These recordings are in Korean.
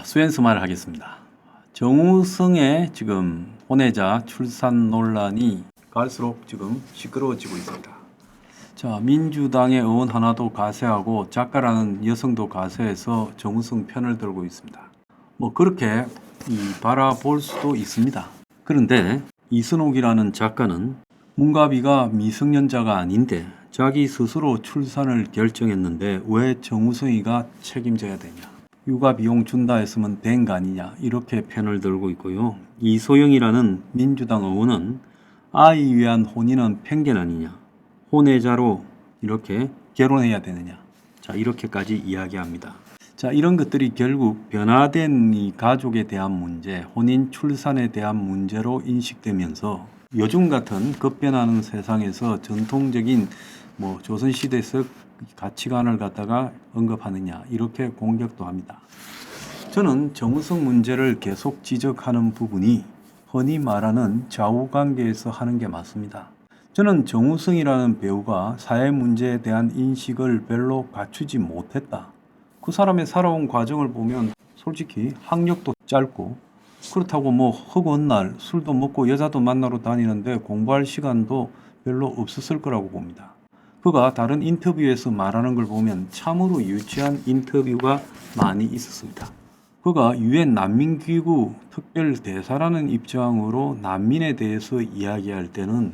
수연스마를 하겠습니다. 정우성의 지금 혼외자 출산 논란이 갈수록 지금 시끄러워지고 있습니다. 자, 민주당의 의원 하나도 가세하고 작가라는 여성도 가세해서 정우성 편을 들고 있습니다. 뭐 그렇게 바라볼 수도 있습니다. 그런데 이순옥이라는 작가는 문가비가 미성년자가 아닌데 자기 스스로 출산을 결정했는데 왜 정우성이가 책임져야 되냐, 육아 비용 준다 했으면 된 거 아니냐, 이렇게 편을 들고 있고요. 이소영이라는 민주당 의원은 아이 위한 혼인은 편견 아니냐, 혼외자로 이렇게 결혼해야 되느냐, 자 이렇게까지 이야기합니다. 자, 이런 것들이 결국 변화된 이 가족에 대한 문제, 혼인 출산에 대한 문제로 인식되면서 요즘 같은 급변하는 세상에서 전통적인 조선시대에서 가치관을 갖다가 언급하느냐, 이렇게 공격도 합니다. 저는 정우성 문제를 계속 지적하는 부분이 흔히 말하는 좌우관계에서 하는 게 맞습니다. 저는 정우성이라는 배우가 사회 문제에 대한 인식을 별로 갖추지 못했다. 그 사람의 살아온 과정을 보면 솔직히 학력도 짧고, 그렇다고 허구한 날 술도 먹고 여자도 만나러 다니는데 공부할 시간도 별로 없었을 거라고 봅니다. 그가 다른 인터뷰에서 말하는 걸 보면 참으로 유치한 인터뷰가 많이 있었습니다. 그가 유엔 난민기구 특별대사라는 입장으로 난민에 대해서 이야기할 때는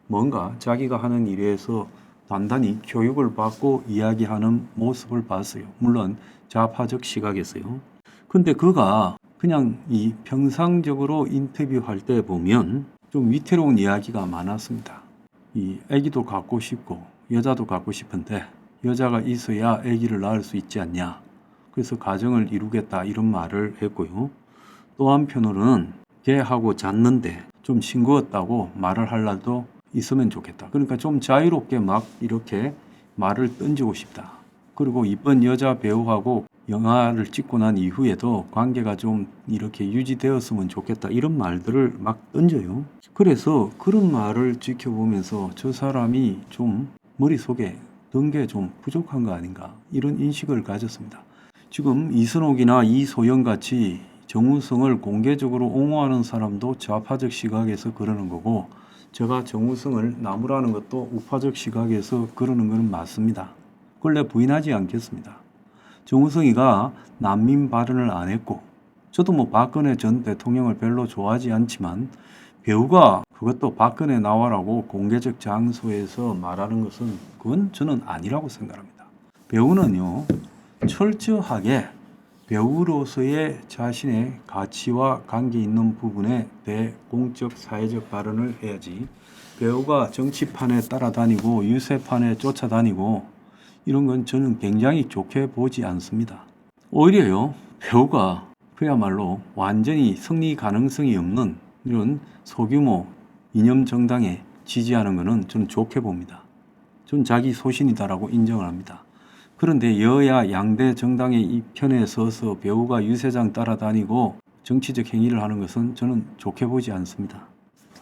뭔가 자기가 하는 일에서 단단히 교육을 받고 이야기하는 모습을 봤어요. 물론 좌파적 시각에서요. 근데 그가 그냥 평상적으로 인터뷰할 때 보면 좀 위태로운 이야기가 많았습니다. 아기도 갖고 싶고 여자도 갖고 싶은데 여자가 있어야 아기를 낳을 수 있지 않냐, 그래서 가정을 이루겠다, 이런 말을 했고요. 또 한편으로는 걔하고 잤는데 좀 싱거웠다고 말을 할 날도 있으면 좋겠다. 그러니까 좀 자유롭게 막 이렇게 말을 던지고 싶다. 그리고 이쁜 여자 배우하고 영화를 찍고 난 이후에도 관계가 좀 이렇게 유지되었으면 좋겠다, 이런 말들을 막 던져요. 그래서 그런 말을 지켜보면서 저 사람이 좀 머릿속에 든 게 좀 부족한 거 아닌가, 이런 인식을 가졌습니다. 지금 이순옥이나 이소영 같이 정우성을 공개적으로 옹호하는 사람도 좌파적 시각에서 그러는 거고, 제가 정우성을 나무라는 것도 우파적 시각에서 그러는 것은 맞습니다. 그걸 내가 부인하지 않겠습니다. 정우성이가 난민 발언을 안 했고, 저도 박근혜 전 대통령을 별로 좋아하지 않지만 배우가 그것도 박근혜 나와라고 공개적 장소에서 말하는 것은 그건 저는 아니라고 생각합니다. 배우는요, 철저하게 배우로서의 자신의 가치와 관계 있는 부분에 대해 공적 사회적 발언을 해야지, 배우가 정치판에 따라다니고 유세판에 쫓아다니고 이런 건 저는 굉장히 좋게 보지 않습니다. 오히려요, 배우가 그야말로 완전히 승리 가능성이 없는 이런 소규모 이념 정당에 지지하는 것은 저는 좋게 봅니다. 저는 자기 소신이다라고 인정을 합니다. 그런데 여야 양대 정당의 이 편에 서서 배우가 유세장 따라다니고 정치적 행위를 하는 것은 저는 좋게 보지 않습니다.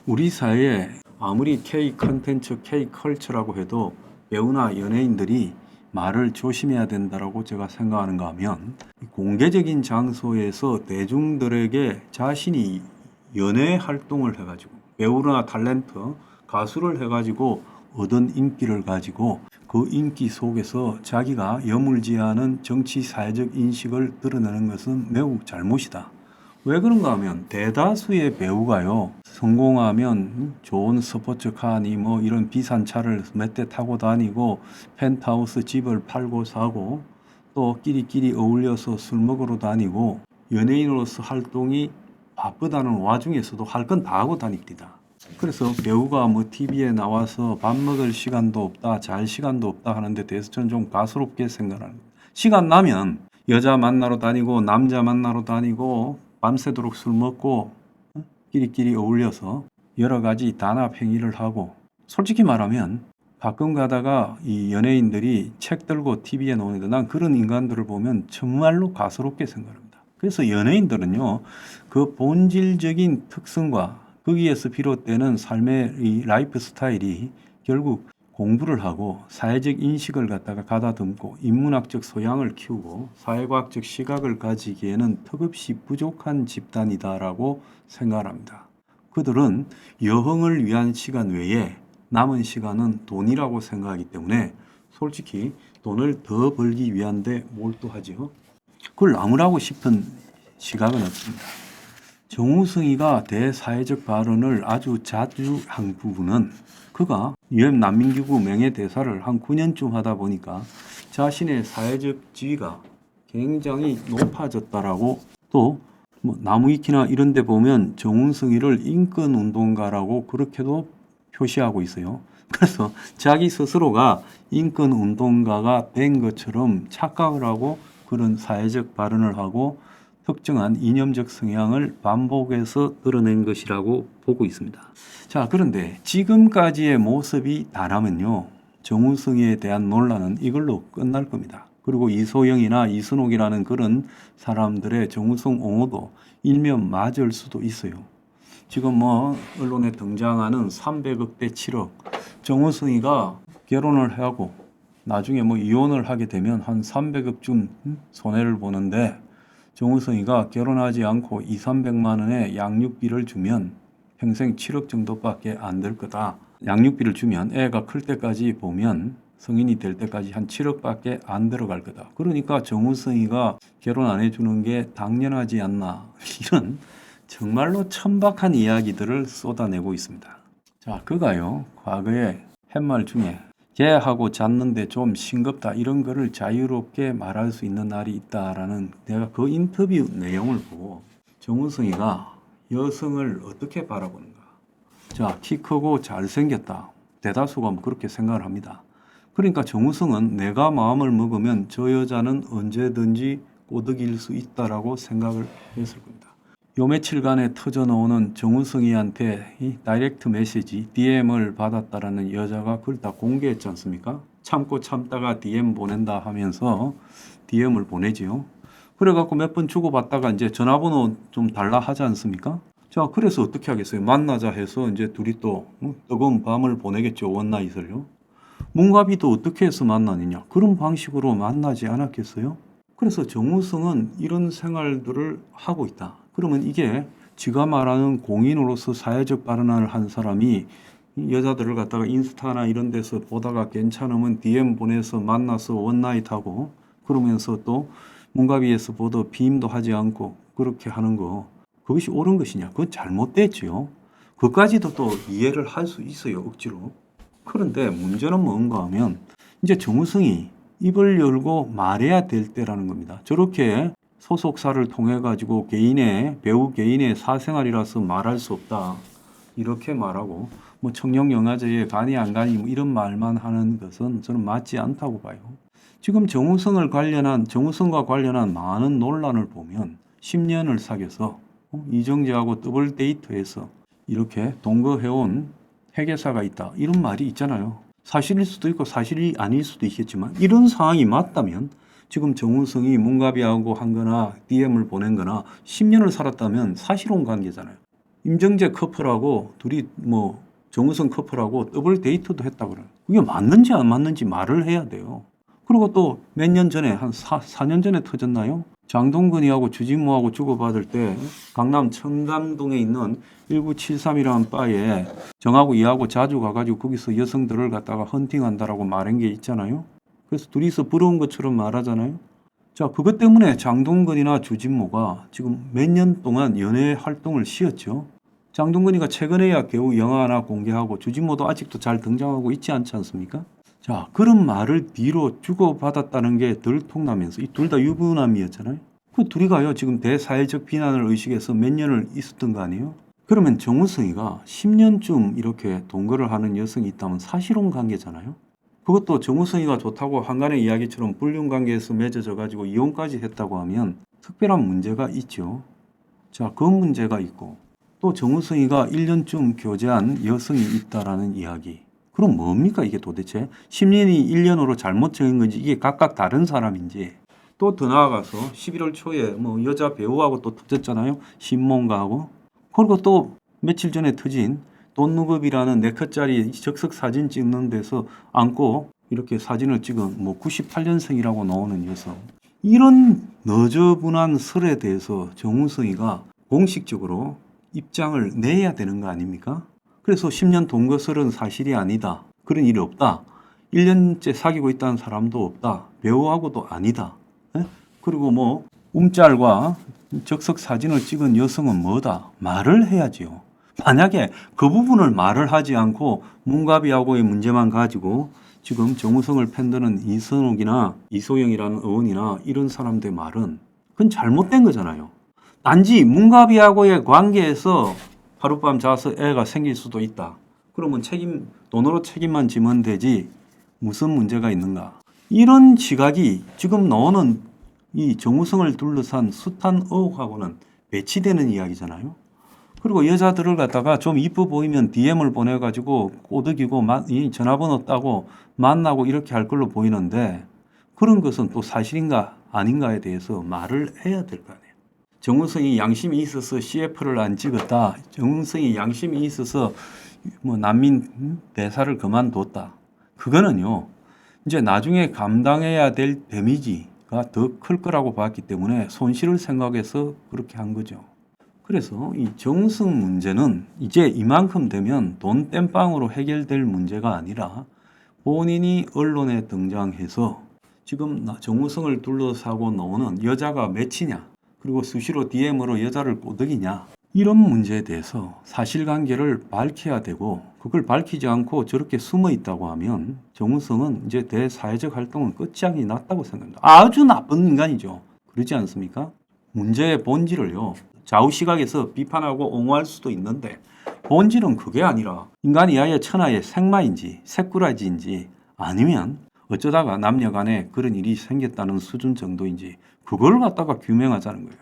우리 사회에 아무리 K 컨텐츠, K 컬처라고 해도 배우나 연예인들이 말을 조심해야 된다라고 제가 생각하는가 하면, 공개적인 장소에서 대중들에게 자신이 연예 활동을 해가지고 배우나 탤런트, 가수를 해가지고 얻은 인기를 가지고 그 인기 속에서 자기가 여물지하는 정치 사회적 인식을 드러내는 것은 매우 잘못이다. 왜 그런가 하면 대다수의 배우가요, 성공하면 좋은 스포츠카니 이런 비싼 차를 몇 대 타고 다니고 펜트하우스 집을 팔고 사고 또 끼리끼리 어울려서 술 먹으러 다니고 연예인으로서 활동이 바쁘다는 와중에서도 할 건 다 하고 다닙니다. 그래서 배우가 TV에 나와서 밥 먹을 시간도 없다, 잘 시간도 없다 하는 데 대해서 저는 좀 가스롭게 생각합니다. 시간 나면 여자 만나러 다니고 남자 만나러 다니고 밤새도록 술 먹고 끼리끼리 어울려서 여러 가지 단합 행위를 하고, 솔직히 말하면 가끔 가다가 이 연예인들이 책 들고 TV에 나오는데 난 그런 인간들을 보면 정말로 가스롭게 생각합니다. 그래서 연예인들은요, 그 본질적인 특성과 거기에서 비롯되는 삶의 이 라이프 스타일이 결국 공부를 하고 사회적 인식을 갖다가 가다듬고 인문학적 소양을 키우고 사회과학적 시각을 가지기에는 턱없이 부족한 집단이다라고 생각을 합니다. 그들은 여흥을 위한 시간 외에 남은 시간은 돈이라고 생각하기 때문에 솔직히 돈을 더 벌기 위한데 몰두하지요. 그걸 나무라고 싶은 시각은 없습니다. 정우성이가 대사회적 발언을 아주 자주 한 부분은 그가 유엔 난민기구 명예대사를 한 9년쯤 하다 보니까 자신의 사회적 지위가 굉장히 높아졌다라고 또 나무위키나 이런 데 보면 정우성이를 인권운동가라고 그렇게도 표시하고 있어요. 그래서 자기 스스로가 인권운동가가 된 것처럼 착각을 하고 그런 사회적 발언을 하고 특정한 이념적 성향을 반복해서 드러낸 것이라고 보고 있습니다. 자, 그런데 지금까지의 모습이 다라면요, 정우성에 대한 논란은 이걸로 끝날 겁니다. 그리고 이소영이나 이순옥이라는 그런 사람들의 정우성 옹호도 일면 맞을 수도 있어요. 지금 언론에 등장하는 300억 대 7억, 정우성이가 결혼을 하고 나중에 이혼을 하게 되면 한 300억쯤 손해를 보는데 정우성이가 결혼하지 않고 2, 300만 원의 양육비를 주면 평생 7억 정도밖에 안 될 거다. 양육비를 주면 애가 클 때까지 보면 성인이 될 때까지 한 7억밖에 안 들어갈 거다. 그러니까 정우성이가 결혼 안 해주는 게 당연하지 않나. 이런 정말로 천박한 이야기들을 쏟아내고 있습니다. 자, 그가요, 과거에 한 말 중에 걔하고 잤는데 좀 싱겁다 이런 거를 자유롭게 말할 수 있는 날이 있다라는 내가 그 인터뷰 내용을 보고 정우성이가 여성을 어떻게 바라보는가. 자, 키 크고 잘생겼다. 대다수가 그렇게 생각을 합니다. 그러니까 정우성은 내가 마음을 먹으면 저 여자는 언제든지 꼬드길 수 있다라고 생각을 했을 겁니다. 요 며칠간에 터져나오는 정우성이한테 이 다이렉트 메시지 DM을 받았다라는 여자가 그걸 다 공개했지 않습니까? 참고 참다가 DM 보낸다 하면서 DM을 보내지요. 그래갖고 몇 번 주고받다가 이제 전화번호 좀 달라 하지 않습니까? 자, 그래서 어떻게 하겠어요? 만나자 해서 이제 둘이 또 뜨거운 밤을 보내겠죠. 원나잇을요. 문가비도 어떻게 해서 만나느냐? 그런 방식으로 만나지 않았겠어요? 그래서 정우성은 이런 생활들을 하고 있다. 그러면 이게 지가 말하는 공인으로서 사회적 발언을 한 사람이 여자들을 갖다가 인스타나 이런 데서 보다가 괜찮으면 DM 보내서 만나서 원나잇하고 그러면서 또 문가비에서 보도 비임도 하지 않고 그렇게 하는 거, 그것이 옳은 것이냐? 그건 잘못됐지요. 그까지도 또 이해를 할 수 있어요, 억지로. 그런데 문제는 뭔가 하면 이제 정우성이 입을 열고 말해야 될 때라는 겁니다. 저렇게 소속사를 통해 가지고 배우 개인의 사생활이라서 말할 수 없다 이렇게 말하고 청룡영화제에 가니 안 가니 이런 말만 하는 것은 저는 맞지 않다고 봐요. 지금 정우성과 관련한 많은 논란을 보면 10년을 사귀어서 이정재하고 더블 데이트해서 이렇게 동거해온 회계사가 있다 이런 말이 있잖아요. 사실일 수도 있고 사실이 아닐 수도 있겠지만 이런 상황이 맞다면 지금 정우성이 문가비하고 한 거나 DM을 보낸 거나 10년을 살았다면 사실혼 관계잖아요. 임정재 커플하고 둘이 정우성 커플하고 더블 데이트도 했다고 그래요. 그게 맞는지 안 맞는지 말을 해야 돼요. 그리고 또 몇 년 전에 한 4년 전에 터졌나요? 장동건이하고 주진모하고 주고받을 때 강남 청담동에 있는 1973이라는 바에 정하고 이하고 자주 가가지고 거기서 여성들을 갖다가 헌팅한다라고 말한 게 있잖아요. 그래서 둘이서 부러운 것처럼 말하잖아요. 자, 그것 때문에 장동건이나 주진모가 지금 몇 년 동안 연애 활동을 쉬었죠. 장동건이가 최근에야 겨우 영화 하나 공개하고 주진모도 아직도 잘 등장하고 있지 않지 않습니까? 자, 그런 말을 뒤로 주고받았다는 게 들통나면서 이 둘 다 유부남이었잖아요. 그 둘이가요 지금 대사회적 비난을 의식해서 몇 년을 있었던 거 아니에요? 그러면 정우성이가 10년쯤 이렇게 동거를 하는 여성이 있다면 사실혼 관계잖아요. 그것도 정우성이가 좋다고 한간의 이야기처럼 불륜 관계에서 맺어져 가지고 이혼까지 했다고 하면 특별한 문제가 있죠. 자, 그 문제가 있고 또 정우성이가 1년쯤 교제한 여성이 있다라는 이야기. 그럼 뭡니까 이게 도대체? 10년이 1년으로 잘못 정한 건지 이게 각각 다른 사람인지. 또 더 나아가서 11월 초에 여자 배우하고 또 터졌잖아요. 신몽가하고. 그리고 또 며칠 전에 터진 돈누급이라는 4컷짜리 적석 사진 찍는 데서 앉고 이렇게 사진을 찍은 뭐 98년생이라고 나오는 녀석. 이런 너저분한 설에 대해서 정우성이가 공식적으로 입장을 내야 되는 거 아닙니까? 그래서 10년 동거설은 사실이 아니다. 그런 일이 없다. 1년째 사귀고 있다는 사람도 없다. 배우하고도 아니다. 예? 그리고 뭐 움짤과 적석 사진을 찍은 여성은 뭐다? 말을 해야지요. 만약에 그 부분을 말을 하지 않고 문가비하고의 문제만 가지고 지금 정우성을 편드는 이선욱이나 이소영이라는 의원이나 이런 사람들의 말은 그건 잘못된 거잖아요. 단지 문가비하고의 관계에서 하룻밤 자서 애가 생길 수도 있다. 그러면 돈으로 책임만 지면 되지 무슨 문제가 있는가. 이런 시각이 지금 나오는 이 정우성을 둘러싼 숱한 의혹하고는 배치되는 이야기잖아요. 그리고 여자들을 갖다가 좀 이뻐 보이면 DM을 보내가지고 꼬드기고 이 전화번호 따고 만나고 이렇게 할 걸로 보이는데 그런 것은 또 사실인가 아닌가에 대해서 말을 해야 될 거 아니에요. 정우성이 양심이 있어서 CF를 안 찍었다. 정우성이 양심이 있어서 뭐 난민 대사를 그만뒀다. 그거는요. 이제 나중에 감당해야 될 데미지가 더 클 거라고 봤기 때문에 손실을 생각해서 그렇게 한 거죠. 그래서 이 정우성 문제는 이제 이만큼 되면 돈 땜빵으로 해결될 문제가 아니라 본인이 언론에 등장해서 지금 정우성을 둘러싸고 나오는 여자가 몇이냐 그리고 수시로 DM으로 여자를 꼬드기냐 이런 문제에 대해서 사실관계를 밝혀야 되고 그걸 밝히지 않고 저렇게 숨어 있다고 하면 정우성은 이제 대사회적 활동은 끝장이 났다고 생각합니다. 아주 나쁜 인간이죠. 그렇지 않습니까? 문제의 본질을요. 좌우시각에서 비판하고 옹호할 수도 있는데 본질은 그게 아니라 인간이 아예 천하의 생마인지 새꾸라지인지 아니면 어쩌다가 남녀 간에 그런 일이 생겼다는 수준 정도인지 그걸 갖다가 규명하자는 거예요.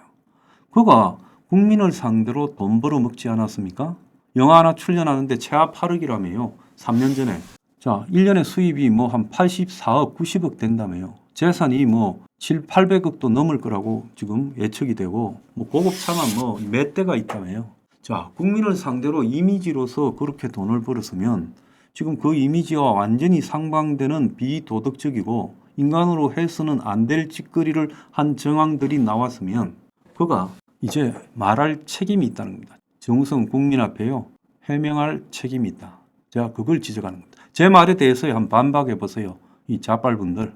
그가 국민을 상대로 돈 벌어먹지 않았습니까? 영화 하나 출연하는데 최하 8억이라며요. 3년 전에. 자, 1년에 수입이 뭐 한 84억, 90억 된다며요. 재산이 뭐 800억도 넘을 거라고 지금 예측이 되고 뭐 고급차만 뭐 몇 대가 있다며요. 자, 국민을 상대로 이미지로서 그렇게 돈을 벌었으면 지금 그 이미지와 완전히 상반되는 비도덕적이고 인간으로 해서는 안 될 짓거리를 한 정황들이 나왔으면 그가 이제 말할 책임이 있다는 겁니다. 정우성 국민 앞에요. 해명할 책임이 있다. 제가 그걸 지적하는 겁니다. 제 말에 대해서 한번 반박해 보세요. 이 자빨분들.